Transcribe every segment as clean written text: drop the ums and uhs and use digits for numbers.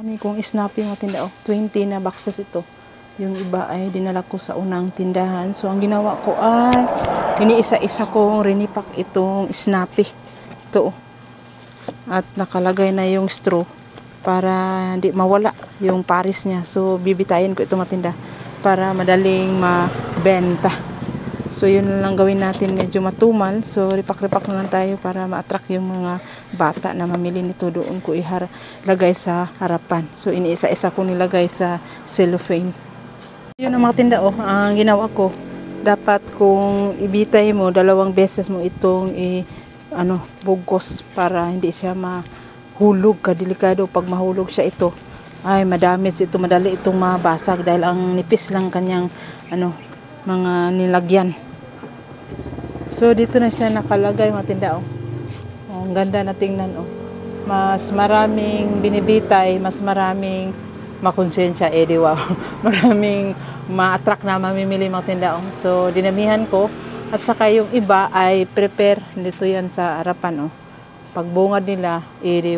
Kami kung snapping mga tinda, 20 na boxes ito. Yung iba ay dinala ko sa unang tindahan. So, ang ginawa ko ay iniisa-isa kong rinipak itong snappy. Ito. At nakalagay na yung straw para hindi mawala yung paris niya. So, bibitayin ko ito mga tinda para madaling mabenta. So, yun lang gawin natin, medyo matumal. So, ripak-ripak na lang tayo para ma-attract yung mga bata na mamili nito. Doon ko lagay sa harapan. So, iniisa-isa ko nilagay sa cellophane. Yun ang mga tinda, ang ginawa ko. Dapat kung ibitay mo, 2 beses mo itong bugos para hindi siya mahulog. Kadelikado pag mahulog siya ito. Ay, madamage ito, madali itong mabasag dahil ang nipis lang kanyang mga nilagyan. So dito na siya nakalagay mga tinda. Ang ganda na tingnan. Mas maraming binibitay, mas maraming makonsensya, wow. Maraming ma-attract na mamimili mga tinda. So dinamihan ko at saka yung iba ay prepare dito yan sa harapan. Pag bungad nila,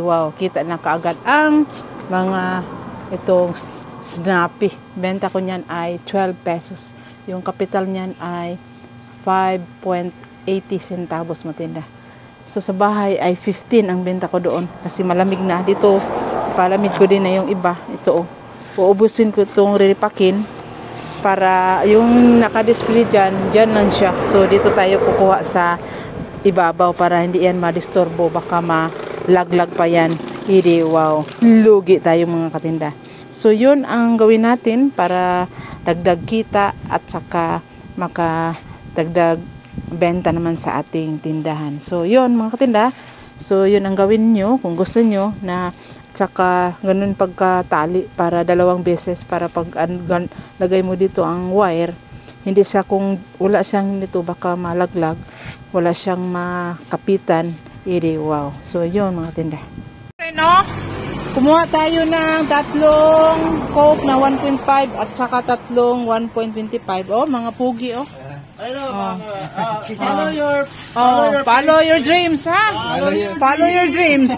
wow, kita na kaagad ang mga itong snappy. Benta ko niyan ay 12 pesos. Yung kapital niyan ay 5.80 centavos matinda. So sa bahay ay 15 ang benta ko doon kasi malamig na. Dito palamig ko din na yung iba. Ito uubusin ko itong riripakin para yung nakadisplay dyan lang siya. So dito tayo kukuha sa ibabaw para hindi yan madisturbo. Baka malaglag pa yan. Wow, lugi tayo mga katinda. So yun ang gawin natin para dagdag kita at saka makadagdag benta naman sa ating tindahan. So yun mga katinda. So yun ang gawin nyo kung gusto nyo na saka ganun pagkatali para 2 beses para pag lagay mo dito ang wire. Hindi siya kung wala siyang nito baka malaglag. Wala siyang makapitan. Wow. So yun mga tinda. Kumuha tayo ng 3 Coke na 1.5 at saka 3 1.25. Mga pugi, follow your dreams, ha? Follow your dreams.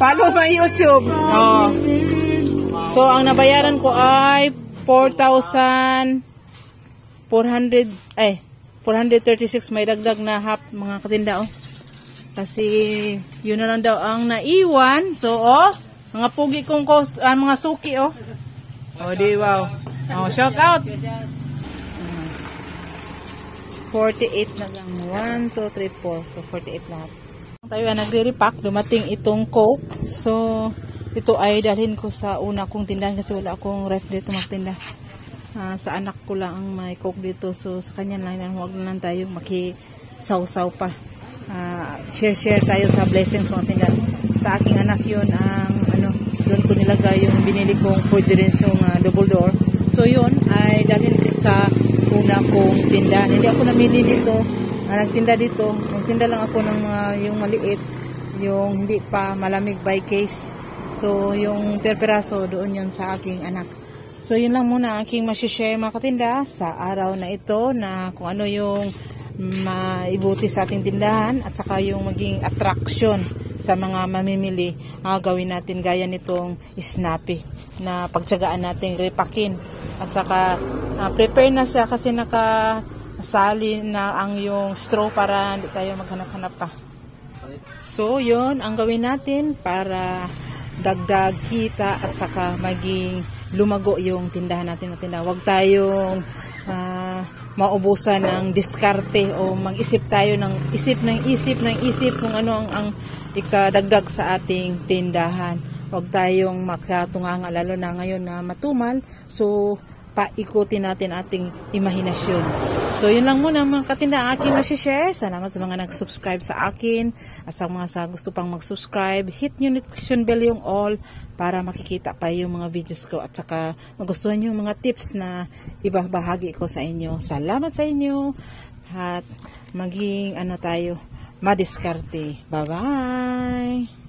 Follow my YouTube. So, ang nabayaran ko ay 436. May dagdag na half, mga katinda, Kasi, yun na lang daw ang naiwan. So, mga pugi kong mga suki, wow. Shout out. 48 na lang. 1, 2, 3, 4. So, 48 lahat. Tayo nagre-repack. Dumating itong Coke. So, ito ay dalhin ko sa una kong tindahan kasi wala akong ref dito magtinda. Sa anak ko lang ang may Coke dito. So, sa kanya lang. Huwag na lang tayo makisaw-saw pa. Share tayo sa blessings mga tinda. Sa aking anak yun ang doon ko nilagay yung binili kong food drinks yung double door. So yun ay dalhin ko sa una kong tindahan. Hindi ako namili dito. Nagtinda dito. Nagtinda lang ako ng yung maliit, yung hindi pa malamig by case. So yung per peraso doon yun sa aking anak. So yun lang muna aking masishare mga katinda sa araw na ito na kung ano yung maibuti sa ating tindahan at saka yung maging attraction sa mga mamimili. Gawin natin gaya nitong snappy na pagtsagaan natin ripakin at saka prepare na siya kasi nakasali na ang yung straw para hindi tayo maghanap-hanap pa. So yun ang gawin natin para dagdag kita at saka maging lumago yung tindahan natin. Huwag tayong maubusan ng diskarte o mag-isip tayo ng isip kung ano ang ikadagdag sa ating tindahan. Huwag tayong makatunganga lalo na ngayon na matumal. So, paikutin natin ating imahinasyon. So, yun lang muna mga katinda ang aking masishare. Salamat sa mga nag-subscribe sa akin. At sa mga gusto pang mag-subscribe, hit nyo notification bell yung all para makikita pa yung mga videos ko. At saka magustuhan yung mga tips na ibabahagi ko sa inyo. Salamat sa inyo. At maging tayo, madiskarte. Bye-bye!